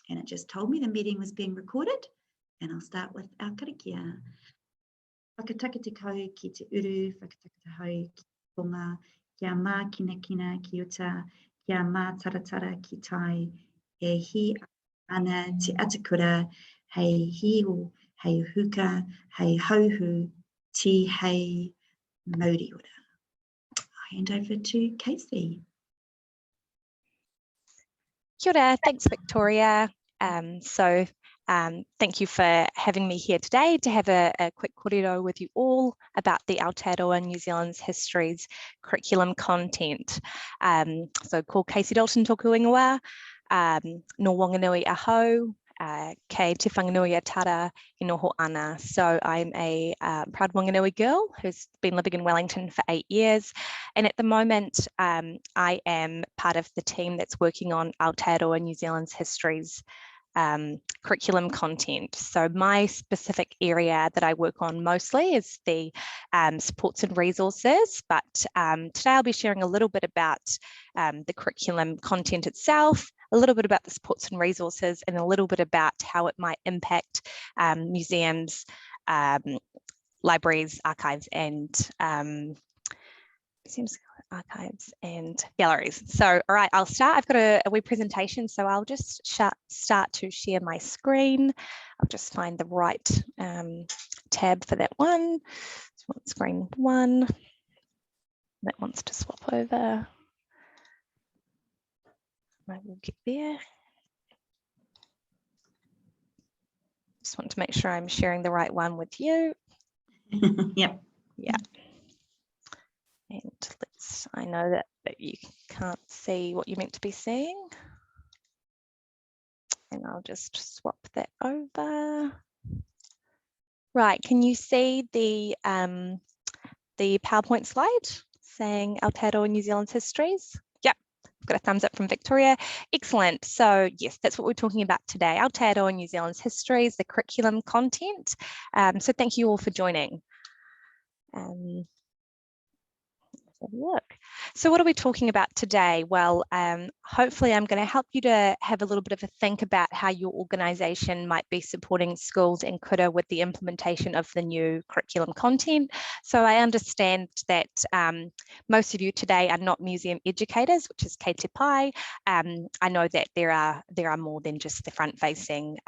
And it just told me the meeting was being recorded, and I'll start with our karakia. Whakataka te kau ki te uru, whakataka hau ki te ponga, kia mā kina kina ki uta, kia mā taratara ki tai, e hi ana te atakura, hei hiu, hei huka, hei hauhu, ti hei mauri ora. I'll hand over to Casey. Kia ora, thanks Victoria. Thank you for having me here today to have a quick kōrero with you all about the Aotearoa New Zealand's Histories Curriculum content. So ko Casey Dalton tōku ingoa, no wanganui ahau, kei te whanganui a tara i noho ana. So I'm a proud Wanganui girl who's been living in Wellington for 8 years. And at the moment, I am part of the team that's working on Aotearoa New Zealand's Histories curriculum content. So my specific area that I work on mostly is the supports and resources, but today I'll be sharing a little bit about the curriculum content itself, a little bit about the supports and resources, and a little bit about how it might impact museums, libraries, archives, and archives and galleries. So, all right, I'll start. I've got a web presentation, so I'll just start to share my screen. I'll just find the right tab for that one. So screen 1. That wants to swap over. I will get there. Just want to make sure I'm sharing the right one with you. Yep. Yeah. And I know that you can't see what you're meant to be seeing. And I'll just swap that over. Right, can you see the PowerPoint slide saying Aotearoa New Zealand's Histories? Yep, I've got a thumbs up from Victoria. Excellent. So yes, that's what we're talking about today. Aotearoa New Zealand's Histories, the curriculum content. So thank you all for joining. Let's have a look. So what are we talking about today? Well, hopefully I'm going to help you to have a little bit of a think about how your organisation might be supporting schools and kura with the implementation of the new curriculum content. So I understand that most of you today are not museum educators, which is kei te pai. I know that there are more than just the front-facing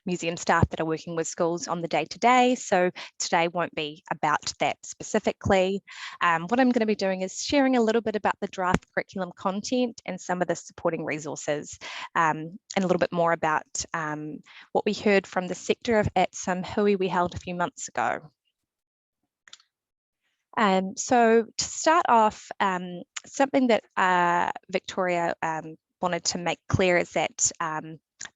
museum staff that are working with schools on the day-to-day. So today won't be about that specifically. What I'm going to be doing is sharing a little bit about the draft curriculum content and some of the supporting resources, and a little bit more about what we heard from the sector at some hui we held a few months ago. So to start off, something that Victoria wanted to make clear is that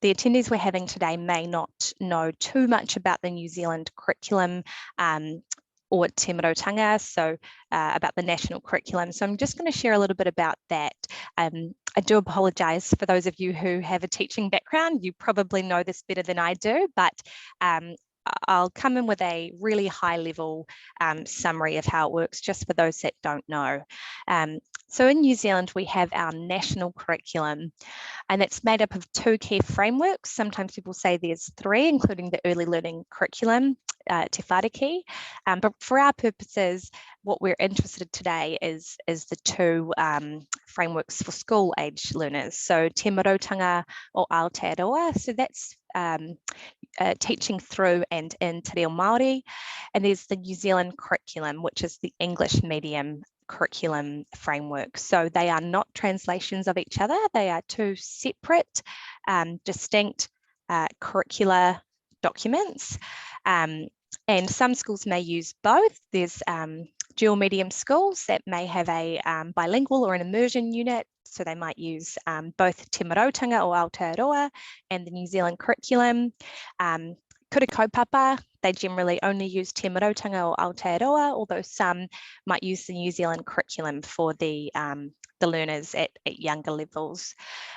the attendees we're having today may not know too much about the New Zealand curriculum or Te Marotanga, so about the national curriculum. So I'm just going to share a little bit about that. I do apologise for those of you who have a teaching background. You probably know this better than I do, but I'll come in with a really high level summary of how it works, just for those that don't know. So in New Zealand, we have our national curriculum, and it's made up of 2 key frameworks. Sometimes people say there's 3, including the early learning curriculum, Te Whāriki. But for our purposes, what we're interested in today is the 2 frameworks for school age learners. So Te Marotanga o Aotearoa, so that's teaching through and in Te Reo Māori, and there's the New Zealand curriculum, which is the English medium curriculum framework. So they are not translations of each other. They are 2 separate, distinct curricular documents. And some schools may use both. There's dual medium schools that may have a bilingual or an immersion unit. So they might use both Te Marotanga or Aotearoa and the New Zealand curriculum. Kura kaupapa, they generally only use Te Marotanga or Aotearoa, although some might use the New Zealand curriculum for the learners at younger levels.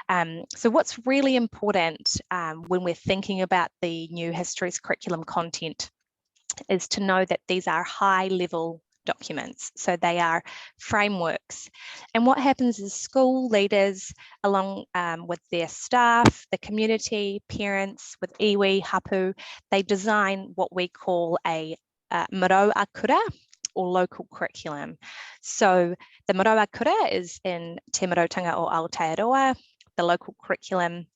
So what's really important when we're thinking about the new Histories curriculum content is to know that these are high level documents. So they are frameworks. And what happens is school leaders, along with their staff, the community, parents, with iwi, hapu, they design what we call a Māori-medium or local curriculum. So the Māori-medium is in Te Marotanga o Aotearoa, the local curriculum,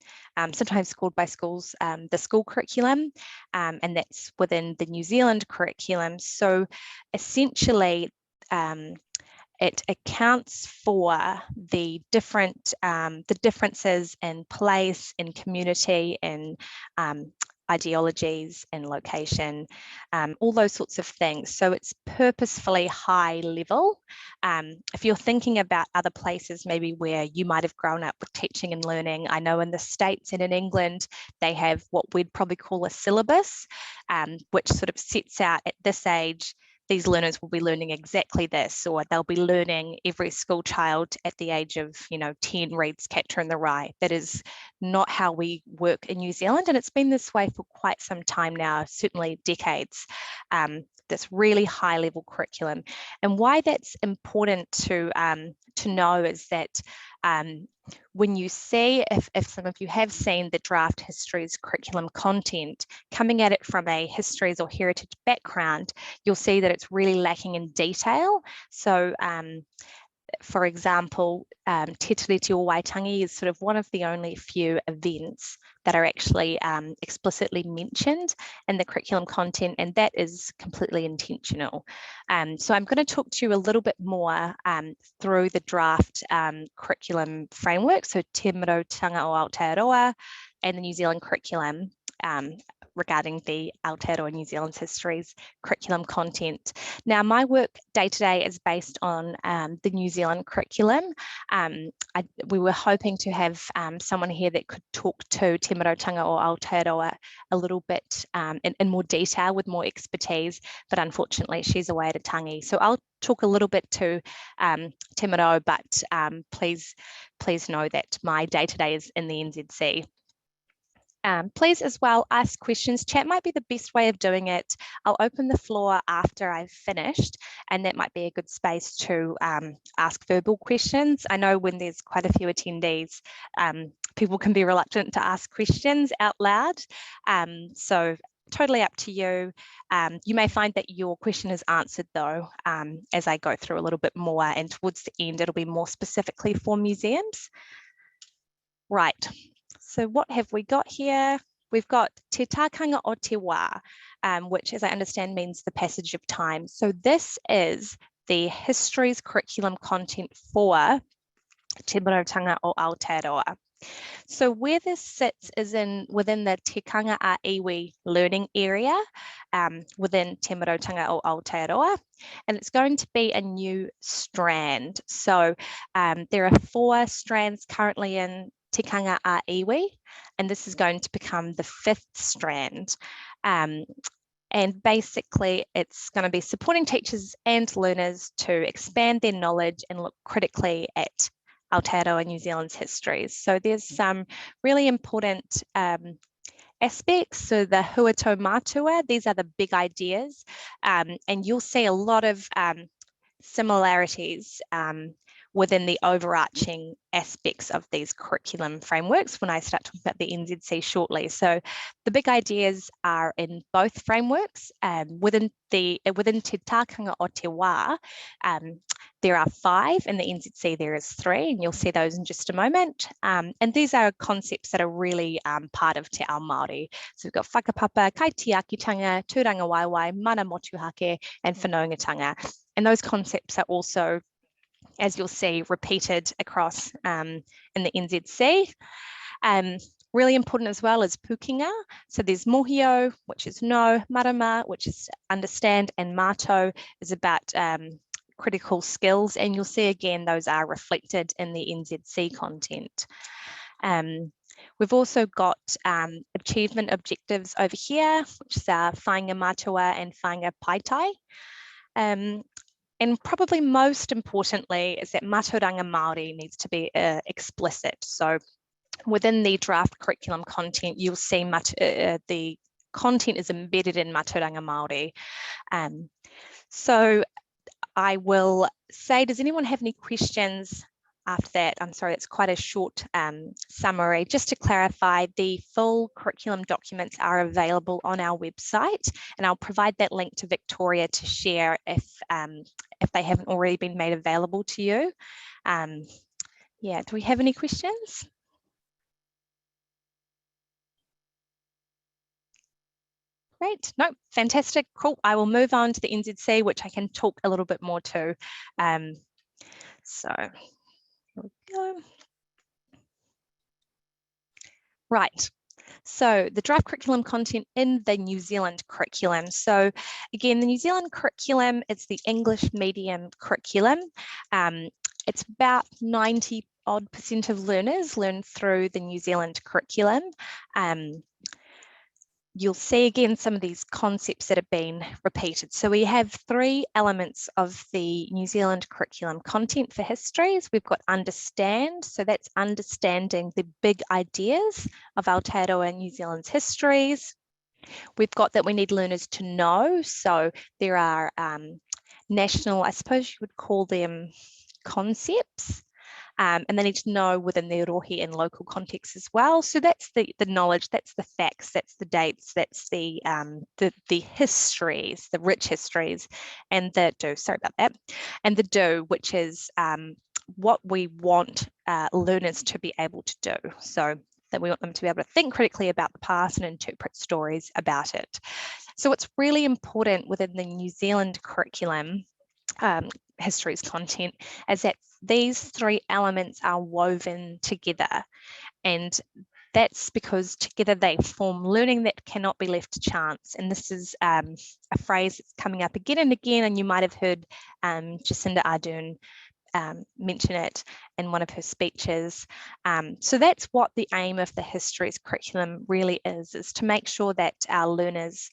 sometimes called by schools the school curriculum, and that's within the New Zealand curriculum. So essentially, it accounts for the differences in place, in community, in ideologies and location, all those sorts of things. So it's purposefully high level. If you're thinking about other places, maybe where you might have grown up with teaching and learning, I know in the States and in England, they have what we'd probably call a syllabus, which sort of sets out at this age, these learners will be learning exactly this, or they'll be learning every school child at the age of, 10 reads Catcher in the Rye. That is not how we work in New Zealand, and it's been this way for quite some time now, certainly decades. This really high level curriculum. And why that's important to know is that when you see, if some of you have seen the draft histories curriculum content, coming at it from a histories or heritage background, you'll see that it's really lacking in detail. So for example, Te Tiriti o Waitangi is sort of one of the only few events that are actually explicitly mentioned in the curriculum content, and that is completely intentional. So I'm going to talk to you a little bit more through the draft curriculum framework, so Te Marotanga o Aotearoa and the New Zealand curriculum, regarding the Aotearoa New Zealand's histories curriculum content. Now, my work day to day is based on the New Zealand curriculum. We were hoping to have someone here that could talk to Te Marotanga o Aotearoa a little bit in more detail with more expertise, but unfortunately she's away at a tangi. So I'll talk a little bit to Te Maro, but please know that my day to day is in the NZC. Please as well ask questions. Chat might be the best way of doing it. I'll open the floor after I've finished, and that might be a good space to ask verbal questions. I know when there's quite a few attendees, people can be reluctant to ask questions out loud. So totally up to you. You may find that your question is answered though, as I go through a little bit more, and towards the end, it'll be more specifically for museums. Right. So what have we got here? We've got Te Tākanga o Te Wā, which, as I understand, means the passage of time. So this is the histories curriculum content for Te Marotanga o Aotearoa. So where this sits is within the Te Kanga a Iwi learning area within Te Marotanga o Aotearoa, and it's going to be a new strand. So there are 4 strands currently in Te Kanga a Iwi, and this is going to become the 5th strand. And basically it's going to be supporting teachers and learners to expand their knowledge and look critically at Aotearoa New Zealand's histories. So there's some really important aspects. So the huato matua, these are the big ideas, and you'll see a lot of similarities within the overarching aspects of these curriculum frameworks when I start talking about the NZC shortly. So the big ideas are in both frameworks. Within Te Tākanga o Te Wā, there are 5, in the NZC there is 3, and you'll see those in just a moment. And these are concepts that are really part of Te Ao Māori. So we've got whakapapa, kaitiakitanga, tūranga waiwai, mana motuhake, and whanaungatanga. And those concepts are also, as you'll see, repeated across in the NZC. Really important as well is pukinga. So there's mohio, which is know, marama, which is understand, and mato is about critical skills. And you'll see again, those are reflected in the NZC content. We've also got achievement objectives over here, which is our whainga matua and whainga paitai. And probably most importantly is that mātauranga Māori needs to be explicit. So within the draft curriculum content, you'll see the content is embedded in mātauranga Māori. So I will say, does anyone have any questions after that? I'm sorry, it's quite a short summary. Just to clarify, the full curriculum documents are available on our website, and I'll provide that link to Victoria to share if they haven't already been made available to you. Yeah, do we have any questions? Great, no, fantastic, cool. I will move on to the NZC, which I can talk a little bit more to. So here we go. Right, so the draft curriculum content in the New Zealand curriculum. So again, the New Zealand curriculum is the English medium curriculum. It's about 90% of learners learn through the New Zealand curriculum. You'll see again some of these concepts that have been repeated. So we have 3 elements of the New Zealand curriculum content for histories. We've got understand, so that's understanding the big ideas of Aotearoa New Zealand's histories. We've got that we need learners to know, so there are national, I suppose you would call them concepts. And they need to know within their rohi and local context as well. So that's the knowledge, that's the facts, that's the dates, that's the histories, the rich histories, and the do, sorry about that, and the do, which is what we want learners to be able to do. So that we want them to be able to think critically about the past and interpret stories about it. So what's really important within the New Zealand curriculum histories content is that these 3 elements are woven together, and that's because together they form learning that cannot be left to chance. And this is a phrase that's coming up again and again, and you might have heard Jacinda Ardern mention it in one of her speeches. So that's what the aim of the histories curriculum really is to make sure that our learners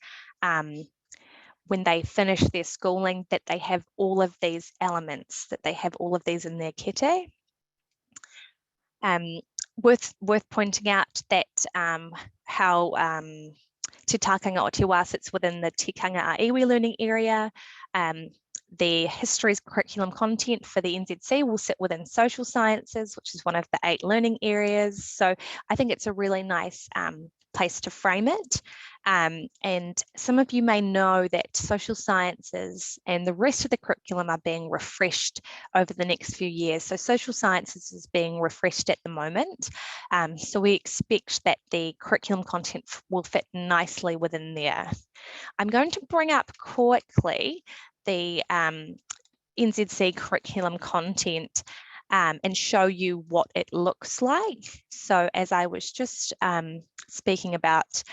when they finish their schooling, that they have all of these elements, that they have all of these in their kete. Worth pointing out that how Te Tākanga Aotearoa sits within the Tikanga a Iwi learning area. The histories curriculum content for the NZC will sit within social sciences, which is one of the 8 learning areas. So I think it's a really nice place to frame it. And some of you may know that social sciences and the rest of the curriculum are being refreshed over the next few years. So social sciences is being refreshed at the moment. So we expect that the curriculum content will fit nicely within there. I'm going to bring up quickly the NZC curriculum content and show you what it looks like. So as I was just speaking about,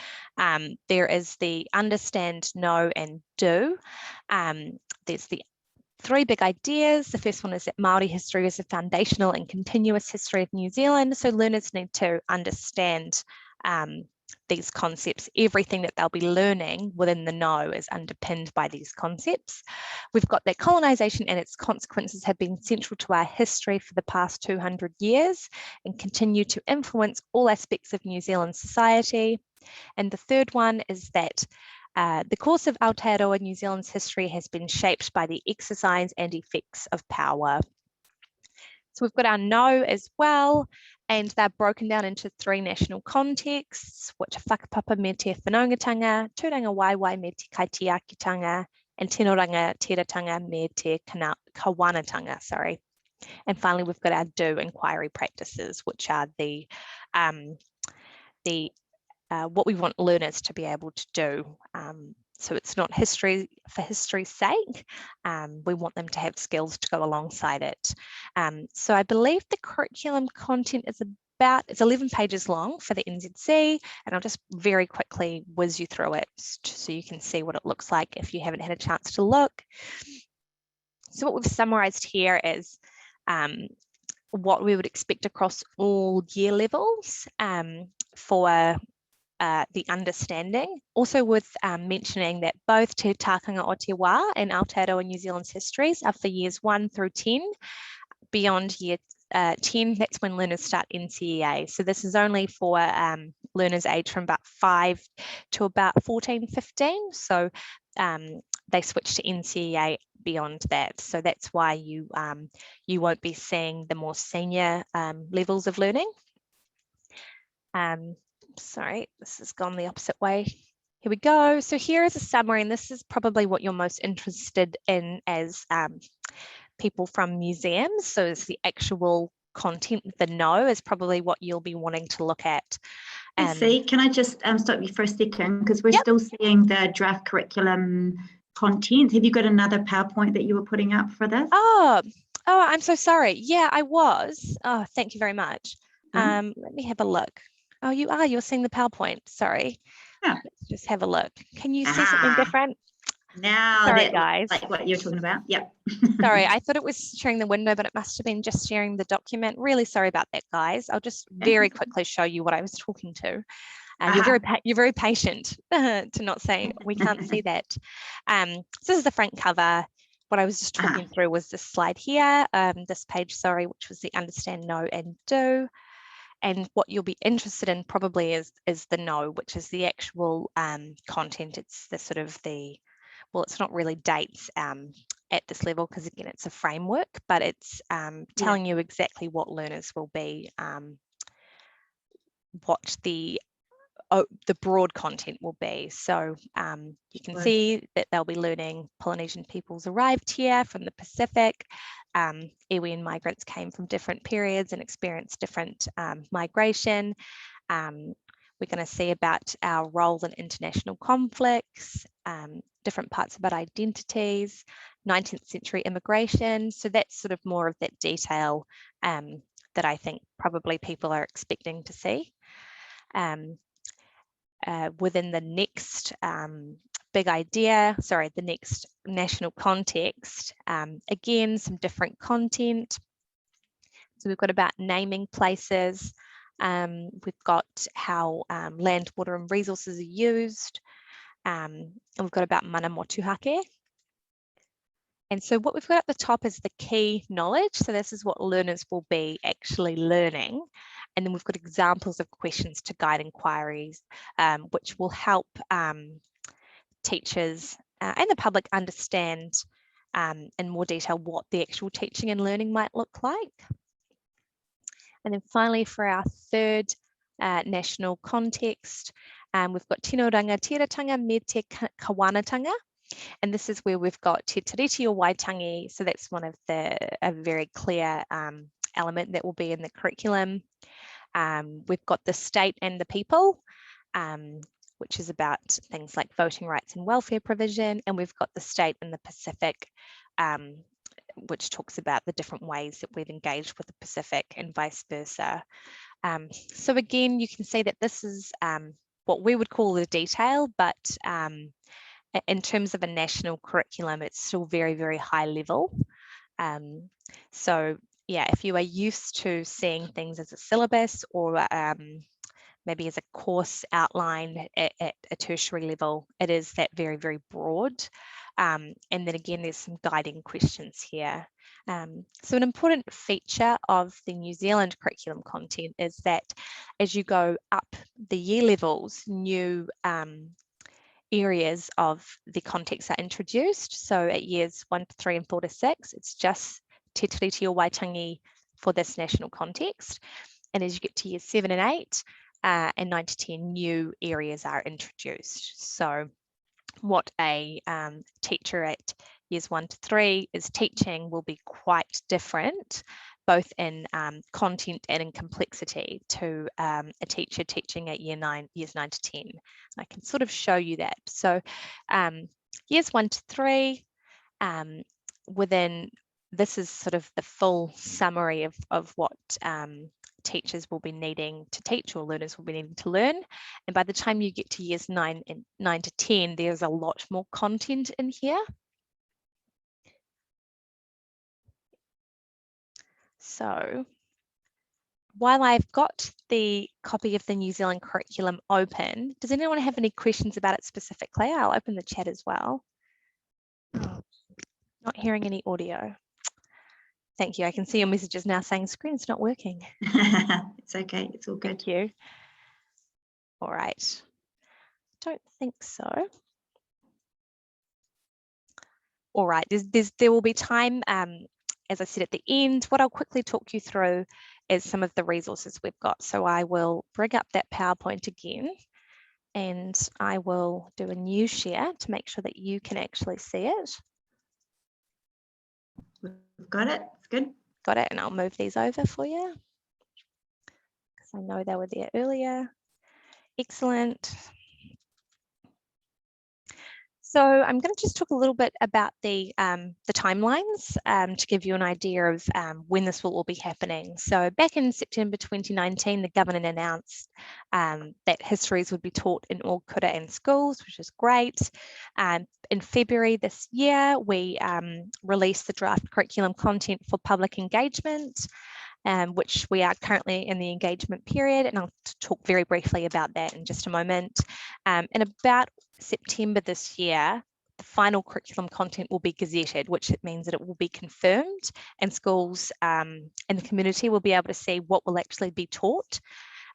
there is the understand, know, and do. There's the 3 big ideas. The first one is that Māori history is a foundational and continuous history of New Zealand. So learners need to understand these concepts. Everything that they'll be learning within the know is underpinned by these concepts. We've got that colonisation and its consequences have been central to our history for the past 200 years and continue to influence all aspects of New Zealand society. And the third one is that the course of Aotearoa New Zealand's history has been shaped by the exercise and effects of power. So we've got our know as well, and they're broken down into 3 national contexts, which are whakapapa me te whanaungatanga, tūranga waiwai me te kaitiakitanga, and tenoranga teratanga me te kawanatanga, sorry. And finally, we've got our do inquiry practices, which are the what we want learners to be able to do. So it's not history for history's sake. We want them to have skills to go alongside it. So I believe the curriculum content is it's 11 pages long for the NZC, and I'll just very quickly whiz you through it so you can see what it looks like if you haven't had a chance to look. So what we've summarised here is what we would expect across all year levels for the understanding. Also worth mentioning that both Te Tākanga Aotearoa and Aotearoa New Zealand's histories are for years 1 through 10. Beyond year 10, that's when learners start NCEA. So this is only for learners aged from about 5 to about 14, 15. So they switch to NCEA beyond that. So that's why you won't be seeing the more senior levels of learning. Sorry, this has gone the opposite way. Here we go. So here is a summary, and this is probably what you're most interested in as people from museums. So it's the actual content, the know is probably what you'll be wanting to look at. See, can I just stop you for a second, because we're still seeing the draft curriculum content. Have you got another PowerPoint that you were putting up for this? Oh, I'm so sorry. Yeah, I was. Oh, thank you very much. Let me have a look. Oh, you're seeing the PowerPoint. Sorry. Yeah. Let's just have a look. Can you see something different? Now, sorry, guys. Like what you're talking about. Yep. Sorry, I thought it was sharing the window, but it must have been just sharing the document. Really sorry about that, guys. I'll just very quickly show you what I was talking to. You're very patient to not say we can't see that. So this is the front cover. What I was just talking through was this slide here, this page, sorry, which was the understand, know, and do. And what you'll be interested in probably is the know, which is the actual content. It's the sort of well, it's not really dates at this level, because again, it's a framework, but it's telling you exactly what learners will be, what the broad content will be. So you can see that they'll be learning Polynesian peoples arrived here from the Pacific. Iwi and migrants came from different periods and experienced different migration. We're going to see about our role in international conflicts, different parts about identities, 19th century immigration. So that's sort of more of that detail that I think probably people are expecting to see. Within the next big idea, sorry, the next national context, again, some different content. So we've got about naming places. We've got how land, water and resources are used. And we've got about mana motuhake. And so what we've got at the top is the key knowledge. So this is what learners will be actually learning. And then we've got examples of questions to guide inquiries, which will help teachers and the public understand in more detail what the actual teaching and learning might look like. And then finally, for our third national context, we've got tino ranga tiratanga me te kawanatanga. And this is where we've got te tiriti o Waitangi. So that's one of a very clear element that will be in the curriculum. We've got the state and the people, which is about things like voting rights and welfare provision. And we've got the state and the Pacific, which talks about the different ways that we've engaged with the Pacific and vice versa. So again, you can see that this is what we would call the detail, but in terms of a national curriculum, it's still very, very high level. So yeah, if you are used to seeing things as a syllabus or maybe as a course outline at a tertiary level, it is that very, very broad. And then again, there's some guiding questions here. So an important feature of the New Zealand curriculum content is that as you go up the year levels, new areas of the context are introduced. So at years 1 to 3 and 4 to 6, it's just Te Tiriti o Waitangi for this national context. And as you get to years 7 and 8 and 9 to 10, new areas are introduced. So what a teacher at years 1 to 3 is teaching will be quite different, both in content and in complexity, to a teacher teaching at years 9 to 10. I can sort of show you that. So years 1 to 3, within, this is sort of the full summary of what teachers will be needing to teach, or learners will be needing to learn. And by the time you get to years 9 to 10, there's a lot more content in here. So while I've got the copy of the New Zealand curriculum open, does anyone have any questions about it specifically? I'll open the chat as well. Not hearing any audio. Thank you. I can see your messages now saying screen's not working. It's okay. It's all good. Thank you. All right. Don't think so. All right, there will be time, as I said at the end. What I'll quickly talk you through is some of the resources we've got. So I will bring up that PowerPoint again, and I will do a new share to make sure that you can actually see it. We've got it, it's good. Got it, and I'll move these over for you, because I know they were there earlier. Excellent. So I'm going to just talk a little bit about the timelines to give you an idea of when this will all be happening. So back in September 2019, the government announced that histories would be taught in all kura and schools, which is great. In February this year, we released the draft curriculum content for public engagement, which we are currently in the engagement period, and I'll talk very briefly about that in just a moment. In about September this year, the final curriculum content will be gazetted, which means that it will be confirmed, and schools and the community will be able to see what will actually be taught.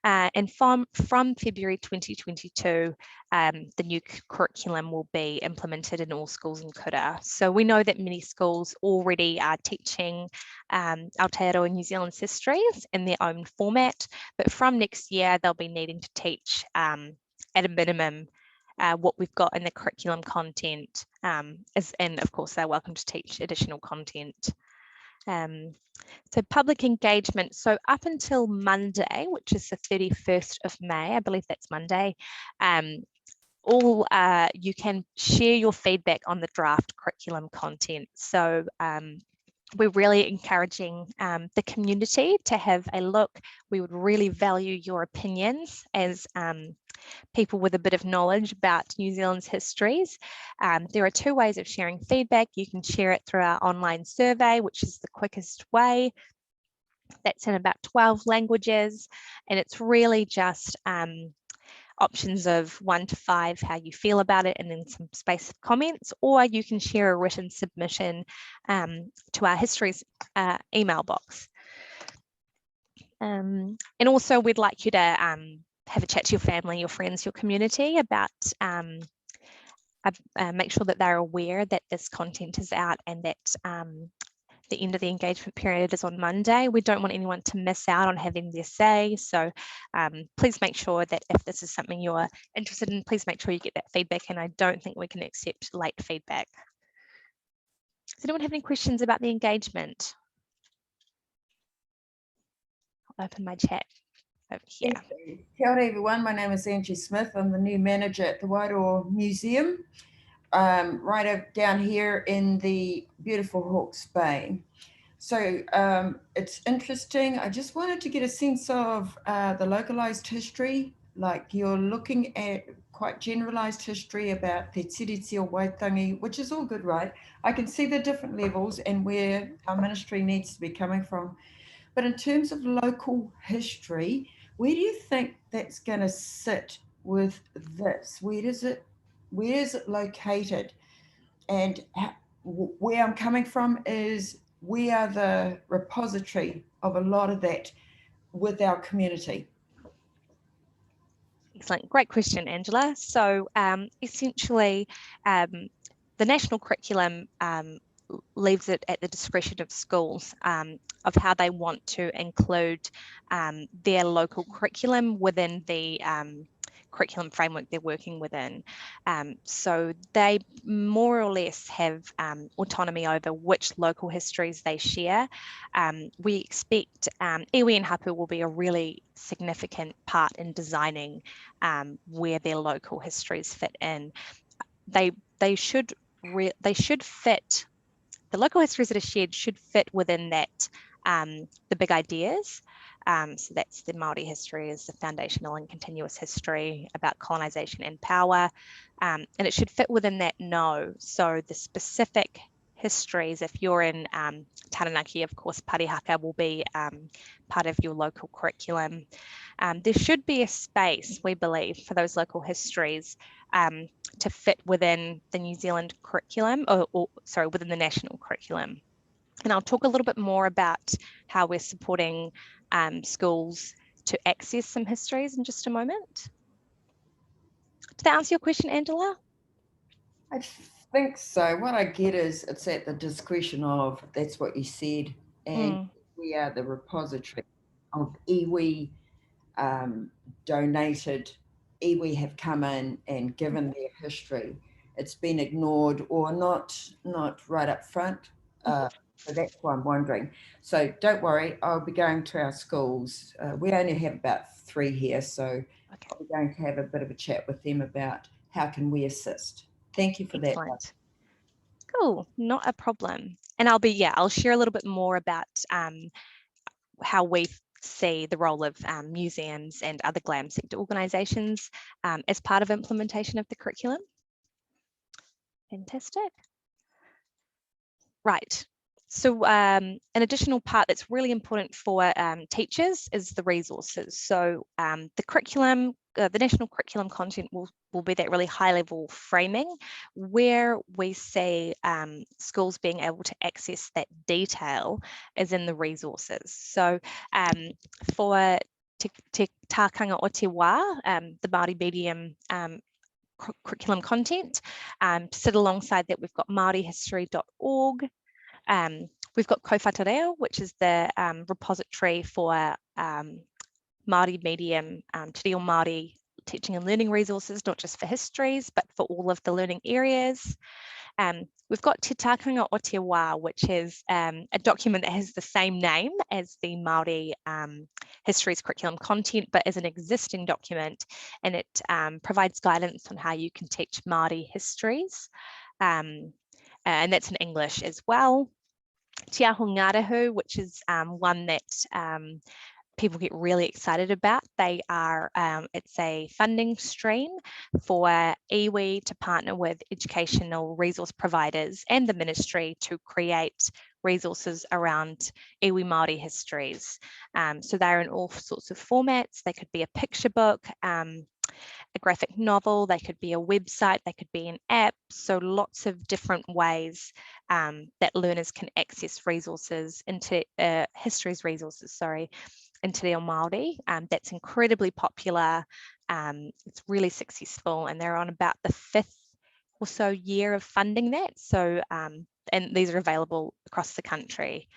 And from February 2022, the new curriculum will be implemented in all schools in kura. So we know that many schools already are teaching Aotearoa New Zealand's histories in their own format, but from next year they'll be needing to teach at a minimum what we've got in the curriculum content, and of course they're welcome to teach additional content. So public engagement, so up until Monday, which is the 31st of May, I believe that's Monday, you can share your feedback on the draft curriculum content. So we're really encouraging the community to have a look. We would really value your opinions as people with a bit of knowledge about New Zealand's histories. There are two ways of sharing feedback. You can share it through our online survey, which is the quickest way. That's in about 12 languages, and it's really just options of 1 to 5, how you feel about it, and then some space of comments, or you can share a written submission to our histories email box. And also we'd like you to have a chat to your family, your friends, your community about make sure that they're aware that this content is out and that the end of the engagement period is on Monday. We don't want anyone to miss out on having their say. So please make sure that if this is something you're interested in, please make sure you get that feedback. And I don't think we can accept late feedback. Does anyone have any questions about the engagement? I'll open my chat over here. Kia ora everyone, my name is Angie Smith. I'm the new manager at the Māori-medium. Right down here in the beautiful Hawke's Bay. So it's interesting. I just wanted to get a sense of the localized history, like you're looking at quite generalized history about Te Tiriti o Waitangi, which is all good, right? I can see the different levels and where our ministry needs to be coming from. But in terms of local history, where do you think that's going to sit with this? Where is it located? And where I'm coming from is we are the repository of a lot of that with our community. Excellent, great question, Angela. So essentially, the national curriculum leaves it at the discretion of schools of how they want to include their local curriculum within the curriculum framework they're working within. So they more or less have autonomy over which local histories they share. We expect iwi and hapu will be a really significant part in designing where their local histories fit in. They should fit. The local histories that are shared should fit within that, the big ideas. So that's the Māori history as the foundational and continuous history about colonisation and power. And it should fit within that no. So the specific histories, if you're in Taranaki, of course, Parihaka will be part of your local curriculum. There should be a space, we believe, for those local histories to fit within the New Zealand curriculum, sorry, within the national curriculum. And I'll talk a little bit more about how we're supporting schools to access some histories in just a moment. Did that answer your question, Angela? I think so. What I get is it's at the discretion of, that's what you said, and we are the repository of iwi donated. Iwi have come in and given their history. It's been ignored or not right up front. So that's why I'm wondering. So don't worry, I'll be going to our schools. We only have about 3 here, so I'll be going to have a bit of a chat with them about how can we assist. Thank you for that. Excellent. Cool, not a problem. And I'll share a little bit more about how we see the role of museums and other GLAM sector organisations as part of implementation of the curriculum. Fantastic. Right. So an additional part that's really important for teachers is the resources. So the curriculum, the national curriculum content will be that really high level framing where we see schools being able to access that detail is in the resources. So for Te Tākanga o Te Wā, the Māori-medium curriculum content, to sit alongside that we've got Māorihistory.org. We've got Kowhātareo, which is the repository for Māori-medium, Te Reo Māori teaching and learning resources, not just for histories, but for all of the learning areas. We've got Te Tākanga o Te Wā, which is a document that has the same name as the Māori Histories Curriculum content, but as an existing document, and it provides guidance on how you can teach Māori histories. And that's in English as well. Te Aho Ngārahu, which is one that people get really excited about. They are, it's a funding stream for iwi to partner with educational resource providers and the ministry to create resources around iwi Māori histories. So they're in all sorts of formats. They could be a picture book, a graphic novel, they could be a website, they could be an app. So lots of different ways that learners can access resources into histories resources, into Te Reo Māori. That's incredibly popular. It's really successful, and they're on about the 5th or so year of funding that. So, and these are available across the country.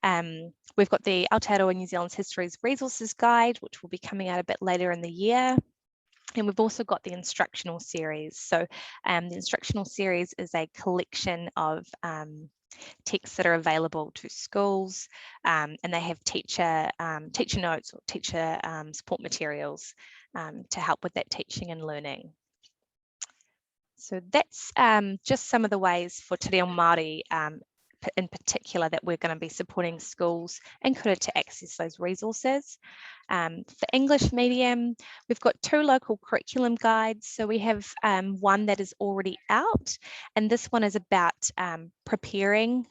We've got the Aotearoa New Zealand's Histories Resources Guide, which will be coming out a bit later in the year. And we've also got the instructional series. So the instructional series is a collection of texts that are available to schools, and they have teacher notes or teacher support materials to help with that teaching and learning. So that's just some of the ways for Te Reo Māori in particular that we're going to be supporting schools and kura to access those resources. For English medium, we've got 2 local curriculum guides. So we have one that is already out, and this one is about preparing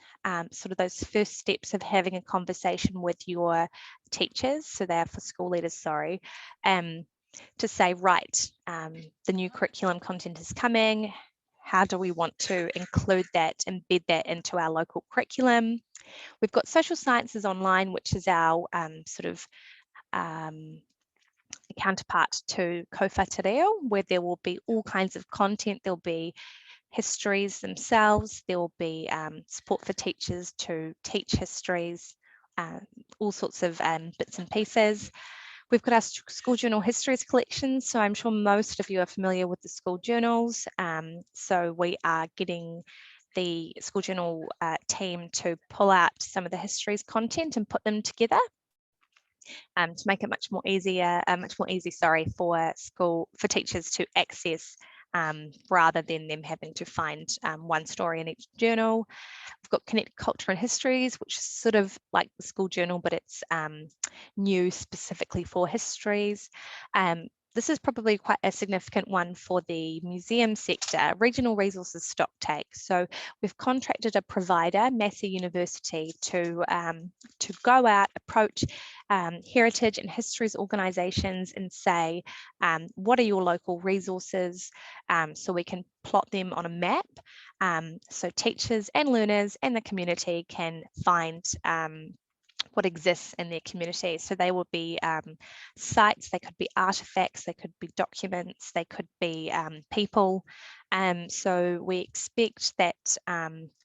sort of those first steps of having a conversation with your teachers. So they are for school leaders, to say, right, the new curriculum content is coming. How do we want to include that, embed that into our local curriculum? We've got Social Sciences Online, which is our counterpart to Kowhātareo, where there will be all kinds of content. There'll be histories themselves. There will be support for teachers to teach histories, all sorts of bits and pieces. We've got our school journal histories collection. So I'm sure most of you are familiar with the school journals. So we are getting the school journal team to pull out some of the histories content and put them together to make it much more easy, for teachers to access, rather than them having to find one story in each journal. We've got Connected Culture and Histories, which is sort of like the school journal, but it's new specifically for histories. This is probably quite a significant one for the museum sector, regional resources stock take. So we've contracted a provider, Massey University, to go out, approach heritage and histories organisations and say, what are your local resources, so we can plot them on a map, so teachers and learners and the community can find what exists in their community. So they will be sites, they could be artifacts, they could be documents, they could be people. So we expect that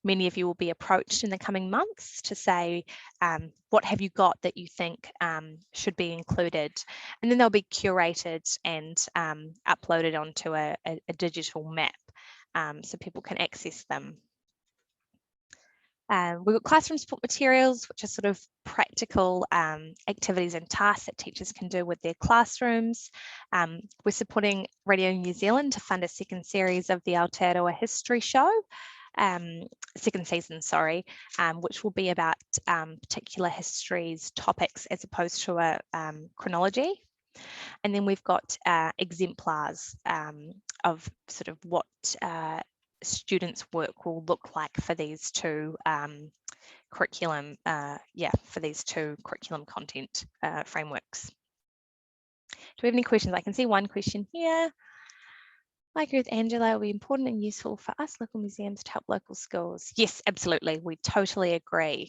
many of you will be approached in the coming months to say, what have you got that you think should be included? And then they'll be curated and uploaded onto a digital map so people can access them. We've got classroom support materials, which are sort of practical activities and tasks that teachers can do with their classrooms. We're supporting Radio New Zealand to fund a second series of the Aotearoa History Show, second season, sorry, which will be about particular histories, topics, as opposed to a chronology. And then we've got exemplars of sort of what students' work will look like for these two curriculum, for these two curriculum content frameworks. Do we have any questions? I can see one question here. I agree with Angela, it will be important and useful for us local museums to help local schools. Yes, absolutely, we totally agree.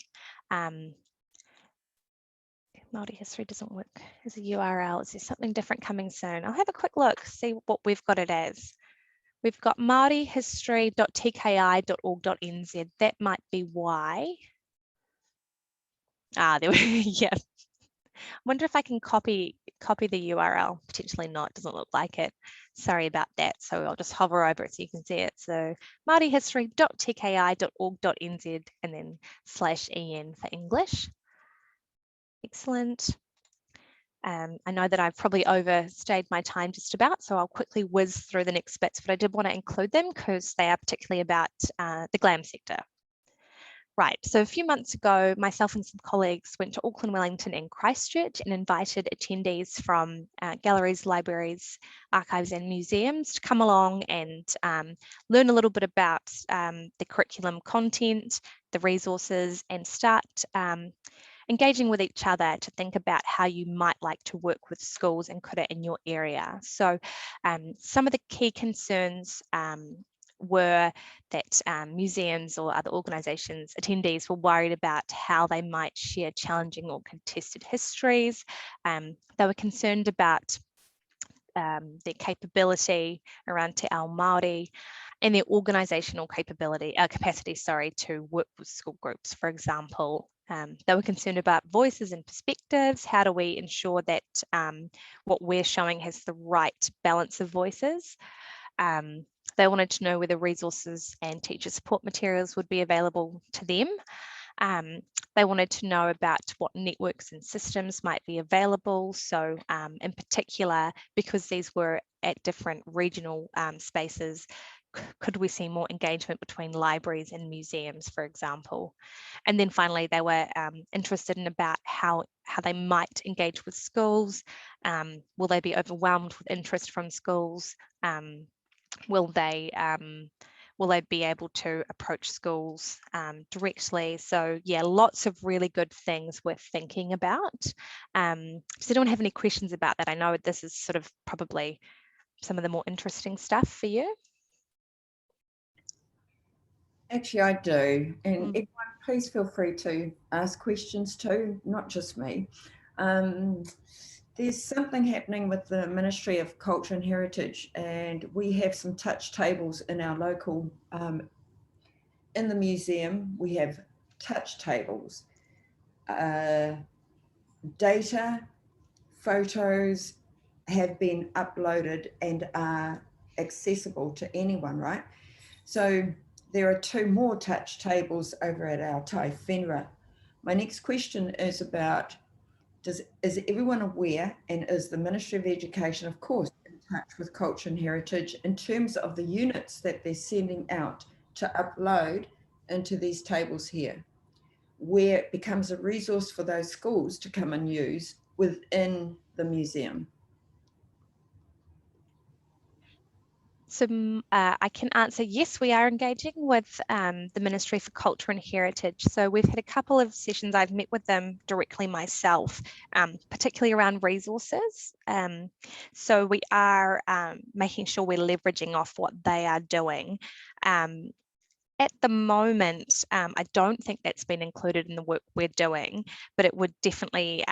Māori history doesn't work as a URL. Is there something different coming soon? I'll have a quick look, see what we've got it as. We've got Māorihistory.tki.org.nz. That might be why. There we yeah. I wonder if I can copy the URL. Potentially not, doesn't look like it. Sorry about that. So I'll just hover over it so you can see it. So Māorihistory.tki.org.nz and then /en for English. Excellent. I know that I've probably overstayed my time just about, so I'll quickly whiz through the next bits, but I did want to include them because they are particularly about the GLAM sector. Right, so a few months ago, myself and some colleagues went to Auckland, Wellington and Christchurch and invited attendees from galleries, libraries, archives and museums to come along and learn a little bit about the curriculum content, the resources, and start engaging with each other to think about how you might like to work with schools and kura in your area. So some of the key concerns were that museums or other organisations, attendees were worried about how they might share challenging or contested histories. They were concerned about their capability around Te Ao Māori and their organisational capacity to work with school groups, for example. They were concerned about voices and perspectives. How do we ensure that what we're showing has the right balance of voices? They wanted to know whether resources and teacher support materials would be available to them. They wanted to know about what networks and systems might be available. So in particular, because these were at different regional spaces, could we see more engagement between libraries and museums, for example? And then finally, they were interested in about how they might engage with schools. Will they be overwhelmed with interest from schools? Will they be able to approach schools directly? So yeah, lots of really good things we're thinking about. Does anyone have any questions about that? I know this is sort of probably some of the more interesting stuff for you. Actually, I do. And everyone, please feel free to ask questions too, not just me. There's something happening with the Ministry of Culture and Heritage, and we have some touch tables in our local, in the museum, we have touch tables. Data, photos have been uploaded and are accessible to anyone, right? So there are 2 more touch tables over at our Tai Whenua. My next question is about, is everyone aware, and is the Ministry of Education, of course, in touch with Culture and Heritage in terms of the units that they're sending out to upload into these tables here, where it becomes a resource for those schools to come and use within the museum? So I can answer, yes, we are engaging with the Ministry for Culture and Heritage. So we've had a couple of sessions. I've met with them directly myself, particularly around resources. So we are making sure we're leveraging off what they are doing. At the moment, I don't think that's been included in the work we're doing, but it would definitely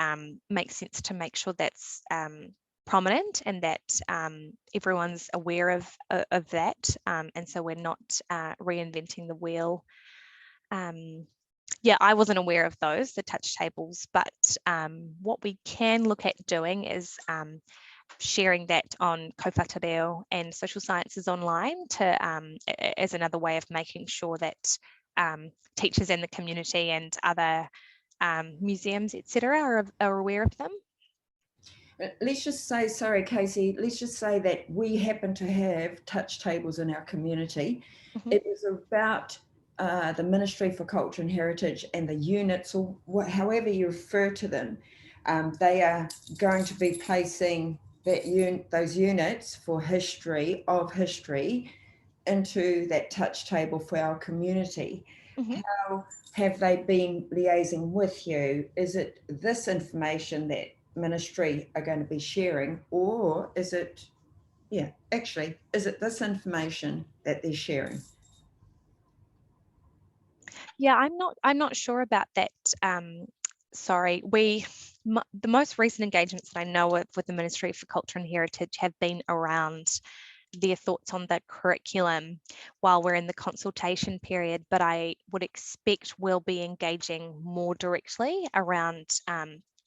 make sense to make sure that's prominent and that everyone's aware of that, and so we're not reinventing the wheel. Yeah, I wasn't aware of those, the touch tables, but what we can look at doing is sharing that on kōwhakareo and social sciences online to as another way of making sure that teachers in the community and other museums, etc., are aware of them. Let's just say, sorry, Casey, let's just say that we happen to have touch tables in our community. Mm-hmm. It was about the Ministry for Culture and Heritage and the units, or however you refer to them. They are going to be placing those units for history into that touch table for our community. Mm-hmm. How have they been liaising with you? Is it this information that Ministry are going to be sharing, or is it, is it this information that they're sharing? Yeah, I'm not sure about that. Sorry, the most recent engagements that I know of with the Ministry for Culture and Heritage have been around their thoughts on the curriculum while we're in the consultation period, but I would expect we'll be engaging more directly around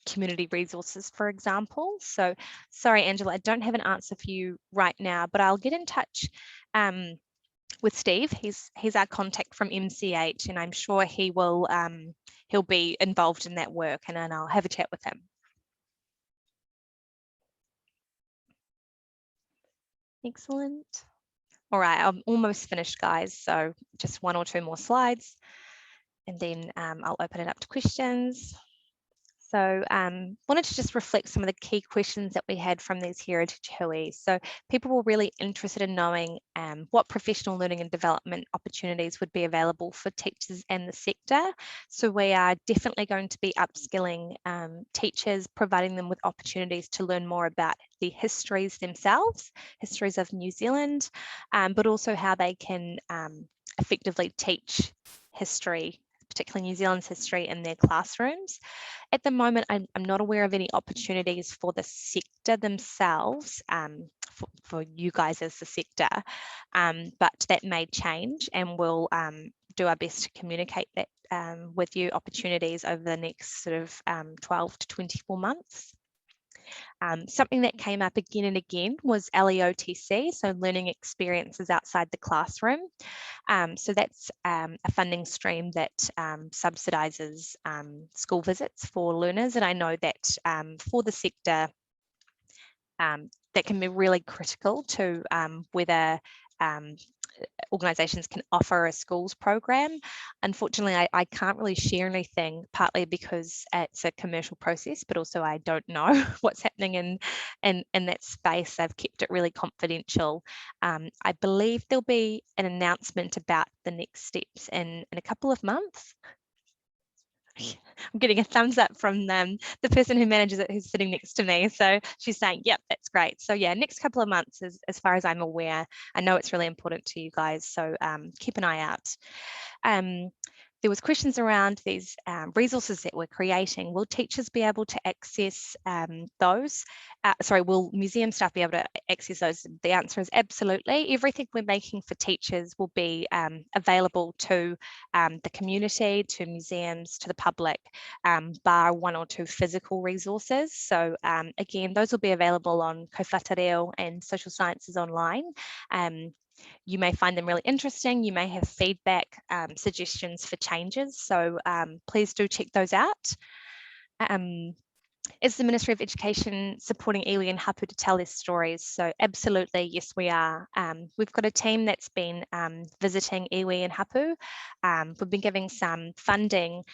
community resources, for example. So sorry, Angela, I don't have an answer for you right now, but I'll get in touch with Steve. He's our contact from MCH, and I'm sure he'll be involved in that work, and then I'll have a chat with him. Excellent. All right, I'm almost finished, guys. So just one or two more slides, and then I'll open it up to questions. So wanted to just reflect some of the key questions that we had from these Heritage Hui. So people were really interested in knowing what professional learning and development opportunities would be available for teachers and the sector. So we are definitely going to be upskilling teachers, providing them with opportunities to learn more about the histories themselves, histories of New Zealand, but also how they can effectively teach history, particularly New Zealand's history, in their classrooms. At the moment, I'm not aware of any opportunities for the sector themselves, for you guys as the sector, but that may change, and we'll do our best to communicate that with you, opportunities over the next sort of 12 to 24 months. Something that came up again and again was LEOTC, so learning experiences outside the classroom. So that's a funding stream that subsidises school visits for learners, and I know that for the sector that can be really critical to whether organisations can offer a schools program. Unfortunately, I can't really share anything, partly because it's a commercial process, but also I don't know what's happening in that space. I've kept it really confidential. I believe there'll be an announcement about the next steps in a couple of months. I'm getting a thumbs up from the person who manages it, who's sitting next to me. So she's saying, yep, that's great. So yeah, next couple of months, as far as I'm aware. I know it's really important to you guys, so keep an eye out. There was questions around these resources that we're creating. Will teachers be able to access those? Will museum staff be able to access those? The answer is absolutely. Everything we're making for teachers will be available to the community, to museums, to the public, bar one or two physical resources. So again, those will be available on kōwhakareo and social sciences online. You may find them really interesting. You may have feedback, suggestions for changes. So please do check those out. Is the Ministry of Education supporting iwi and hapu to tell their stories? So absolutely, yes, we are. We've got a team that's been visiting iwi and hapu. We've been giving some funding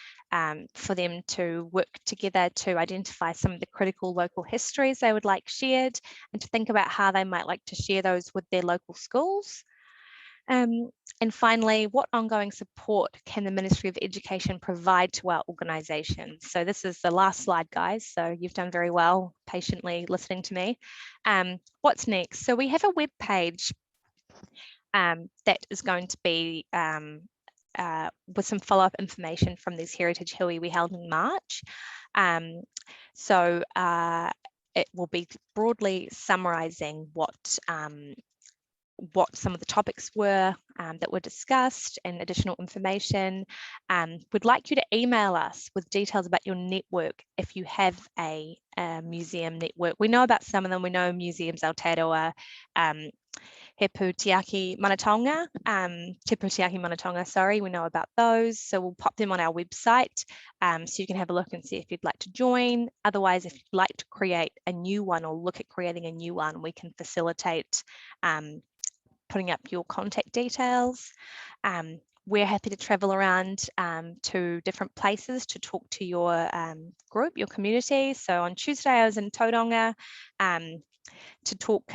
for them to work together to identify some of the critical local histories they would like shared, and to think about how they might like to share those with their local schools. And finally, what ongoing support can the Ministry of Education provide to our organisations? So this is the last slide, guys, so you've done very well patiently listening to me. What's next? So we have a web page that is going to be with some follow-up information from these Heritage Hui we held in March. So it will be broadly summarising what some of the topics were that were discussed and additional information. We'd like you to email us with details about your network if you have a museum network. We know about some of them. We know museums Aotearoa, He Pūtiaki Manatonga, Te Pūtiaki Manatonga, sorry, we know about those. So we'll pop them on our website so you can have a look and see if you'd like to join. Otherwise, if you'd like to create a new one or look at creating a new one, we can facilitate putting up your contact details. We're happy to travel around to different places to talk to your group, your community. So on Tuesday, I was in Tauranga to talk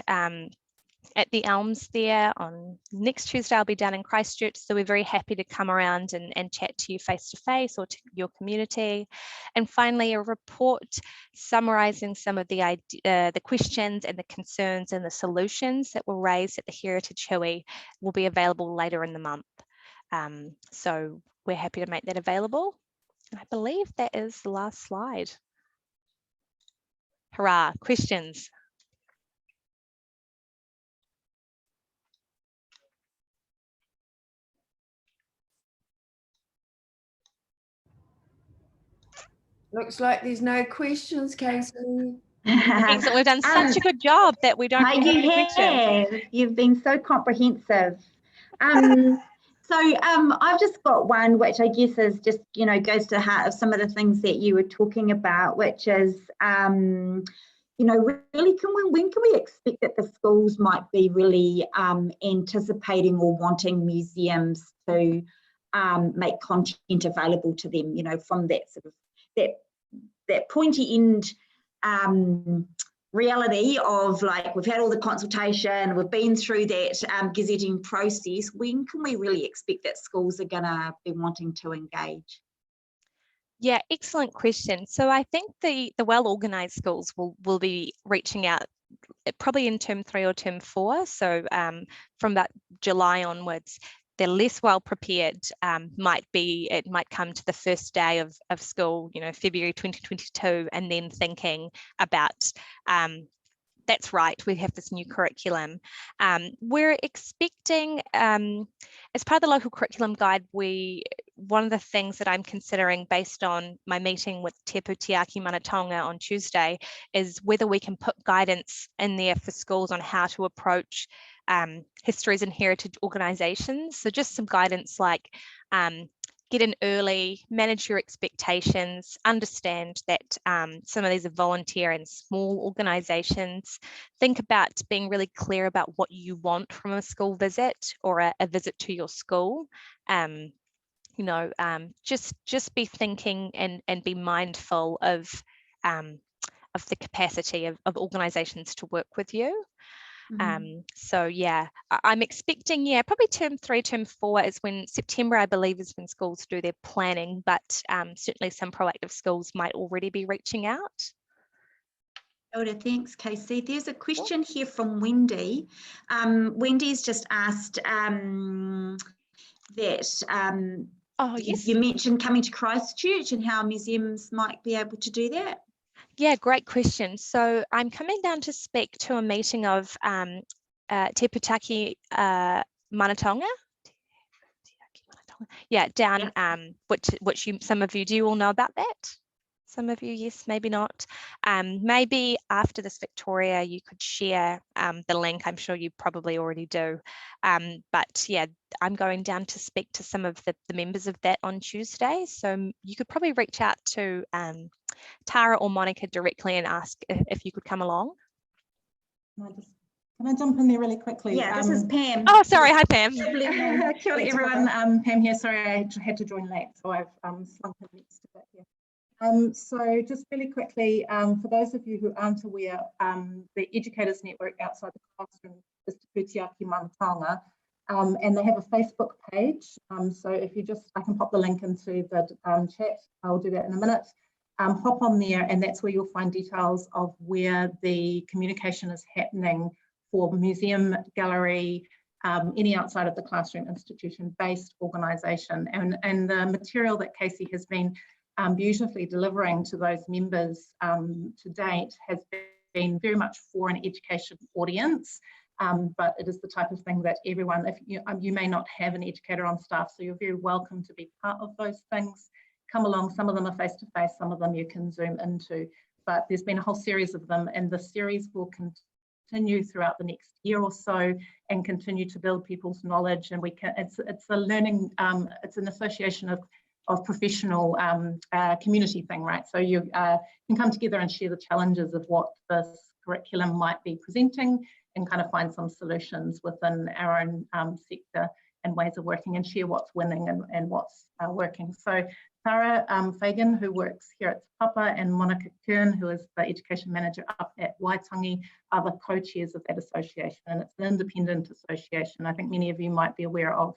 at the Elms there. On next Tuesday, I'll be down in Christchurch. So we're very happy to come around and chat to you face to face or to your community. And finally, a report summarising some of the questions and the concerns and the solutions that were raised at the Heritage Hui will be available later in the month. So we're happy to make that available. I believe that is the last slide. Hurrah, questions? Looks like there's no questions, Casey. Excellent. We've done such a good job that we don't have any questions. You've been so comprehensive. I've just got one, which I guess is just, goes to the heart of some of the things that you were talking about, which is, really, when can we expect that the schools might be really anticipating or wanting museums to make content available to them, from that sort of that pointy end reality of, like, we've had all the consultation, we've been through that gazetting process. When can we really expect that schools are going to be wanting to engage? Yeah, excellent question. So I think the well-organised schools will be reaching out probably in term 3 or term 4. So from that July onwards, they're less well prepared. It might come to the first day of school, February 2022, and then thinking about, that's right, we have this new curriculum. We're expecting, as part of the local curriculum guide, one of the things that I'm considering based on my meeting with Te Pūtiaki Manatonga on Tuesday is whether we can put guidance in there for schools on how to approach histories and heritage organisations. So just some guidance like get in early, manage your expectations, understand that some of these are volunteer and small organisations. Think about being really clear about what you want from a school visit or a visit to your school. Just be thinking and be mindful of the capacity of organisations to work with you. So yeah, I'm expecting, probably term 3, term 4 is when September, I believe, is when schools do their planning, but certainly some proactive schools might already be reaching out. Thanks, Casey. There's a question here from Wendy. Wendy's just asked that yes, you mentioned coming to Christchurch and how museums might be able to do that. Yeah, great question. So I'm coming down to speak to a meeting of Te Pūtiaki Manatonga. Yeah, down, which some of you do all know about that. Some of you, yes, maybe not. Maybe after this, Victoria, you could share the link. I'm sure you probably already do. But yeah, I'm going down to speak to some of the members of that on Tuesday. So you could probably reach out to Tara or Monica directly and ask if you could come along. Can I jump in there really quickly? Yeah, this is Pam. Oh, sorry. Hi, Pam. Kia ora, everyone. Pam here. Sorry, I had to join late, so I've slunk in next to that here. So just really quickly, for those of you who aren't aware, the Educators Network outside the classroom is Te Pūtiaki Manatonga, and they have a Facebook page. So if you I can pop the link into the chat. I'll do that in a minute. Hop on there, and that's where you'll find details of where the communication is happening for museum, gallery, any outside of the classroom institution-based organisation. And the material that Casey has been beautifully delivering to those members to date has been very much for an education audience, but it is the type of thing that everyone, if you may not have an educator on staff, so you're very welcome to be part of those things. Come along, some of them are face-to-face, some of them you can Zoom into, but there's been a whole series of them, and the series will continue throughout the next year or so and continue to build people's knowledge. And we can, it's a learning, it's an association of professional community thing, right? So you can come together and share the challenges of what this curriculum might be presenting and kind of find some solutions within our own sector and ways of working, and share what's winning and what's working. So Tara Fagan, who works here at Papa, and Monica Kern, who is the education manager up at Waitangi, are the co-chairs of that association, and it's an independent association. I think many of you might be aware of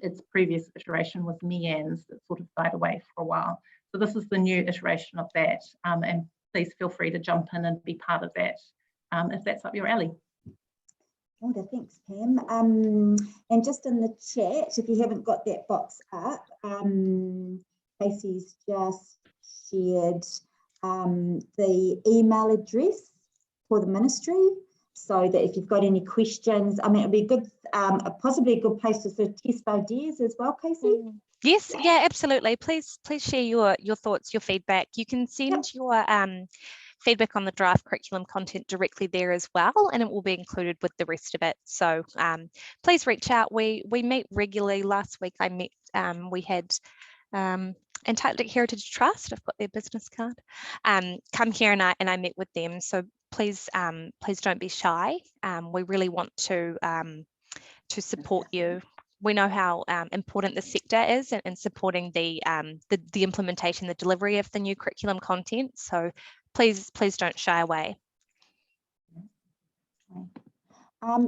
its previous iteration with Meanne's that sort of died away for a while. So this is the new iteration of that, and please feel free to jump in and be part of that if that's up your alley. Wonderful, thanks Pam. And just in the chat, if you haven't got that box up, Casey's just shared the email address for the ministry, so that if you've got any questions, I mean, it'd be good, possibly a good place to sort of test ideas as well, Casey. Yes, yeah, absolutely. Please share your thoughts, your feedback. You can send your feedback on the draft curriculum content directly there as well, and it will be included with the rest of it. So please reach out. We meet regularly. Last week I met, we had Antarctic Heritage Trust, I've got their business card, come here and I met with them. So please don't be shy. We really want to support you. We know how important the sector is in supporting the implementation, the delivery of the new curriculum content. So please don't shy away.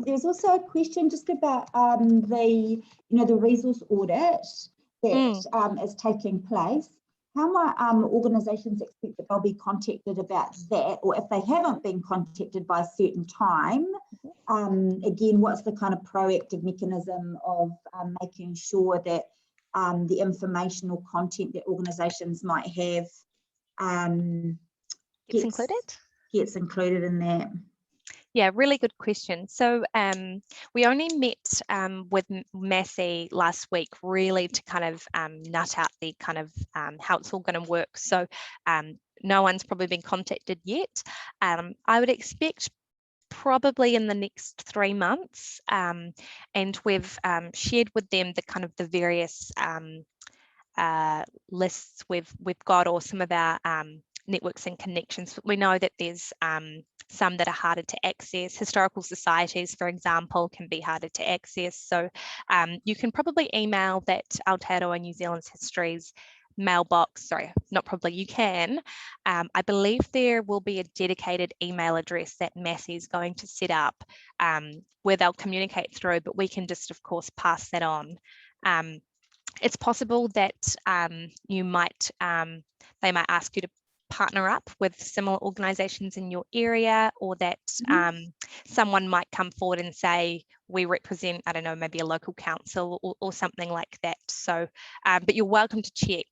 There's also a question just about the resource audit that is taking place. How might organisations expect that they'll be contacted about that, or if they haven't been contacted by a certain time? Again, what's the kind of proactive mechanism of making sure that the informational content that organisations might have gets included in that? Yeah, really good question. So we only met with Massey last week, really to kind of nut out the kind of how it's all going to work. So no one's probably been contacted yet. I would expect probably in the next 3 months, and we've shared with them the kind of the various lists we've got, or some of our networks and connections. We know that there's some that are harder to access. Historical societies, for example, can be harder to access. So you can probably email that Aotearoa New Zealand's Histories mailbox. Sorry, not probably, you can. I believe there will be a dedicated email address that Massey is going to set up where they'll communicate through, but we can just, of course, pass that on. It's possible that they might ask you to partner up with similar organisations in your area, or that someone might come forward and say, we represent, I don't know, maybe a local council or something like that. So, but you're welcome to check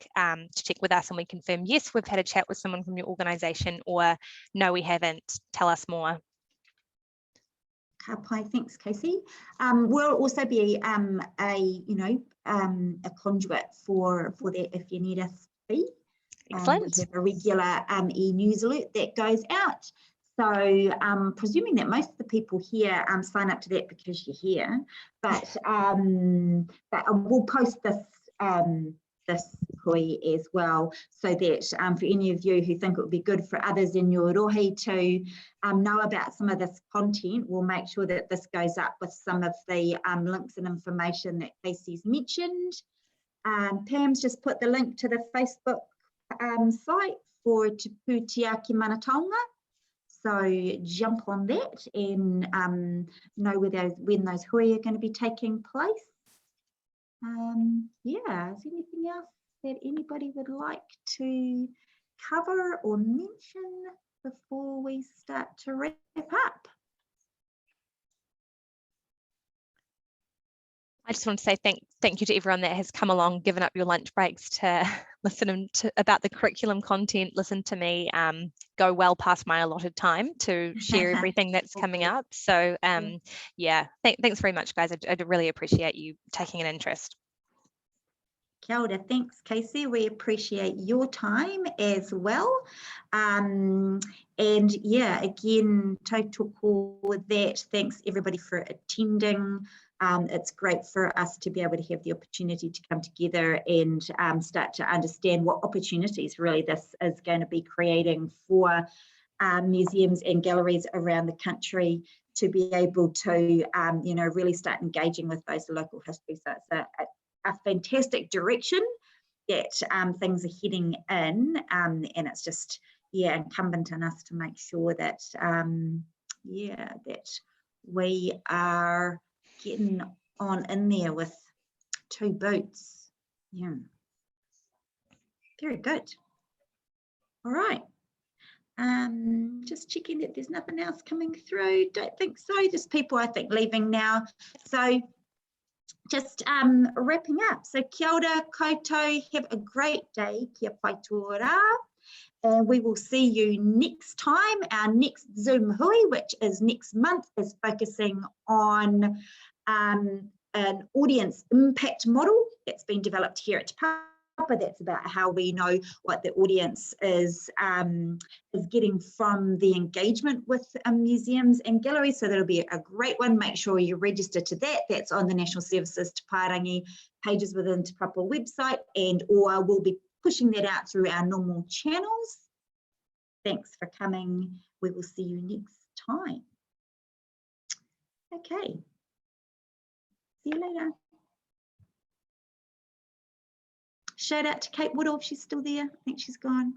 with us, and we confirm, yes, we've had a chat with someone from your organisation, or no, we haven't. Tell us more. Thanks, Casey. We'll also be a conduit for that if you need us to be. Excellent. We have a regular e-news alert that goes out. So presuming that most of the people here sign up to that because you're here, but we'll post this hui as well, so that for any of you who think it would be good for others in your rohi to know about some of this content, we'll make sure that this goes up with some of the links and information that Casey's mentioned. Pam's just put the link to the Facebook site for Te Pūtiaki Manatonga, so jump on that and know when those hui are going to be taking place. Yeah, is there anything else that anybody would like to cover or mention before we start to wrap up? I just want to say thank you to everyone that has come along, given up your lunch breaks to listen about the curriculum content, listen to me go well past my allotted time to share everything that's coming up. So yeah, thanks very much, guys. I really appreciate you taking an interest. Kia ora, thanks Casey, we appreciate your time as well. And yeah, again, tautoko with that, thanks everybody for attending. It's great for us to be able to have the opportunity to come together and start to understand what opportunities really this is going to be creating for museums and galleries around the country to be able to you know, really start engaging with those local histories. So it's a fantastic direction that things are heading in, and it's just, yeah, incumbent on us to make sure that yeah, that we are getting on in there with 2 boots. Yeah, very good. All right, just checking that there's nothing else coming through. Don't think so, just people I think leaving now. So just wrapping up. So kia ora koutou, have a great day, kia pai tō rā. And we will see you next time. Our next Zoom hui, which is next month, is focusing on an audience impact model that's been developed here at Te Papa. That's about how we know what the audience is getting from the engagement with museums and galleries. So that'll be a great one. Make sure you register to that. That's on the National Services Te Pārangi pages within Te Papa website, and or we'll be pushing that out through our normal channels. Thanks for coming. We will see you next time. Okay. See you later. Shout out to Kate Woodall if she's still there. I think she's gone.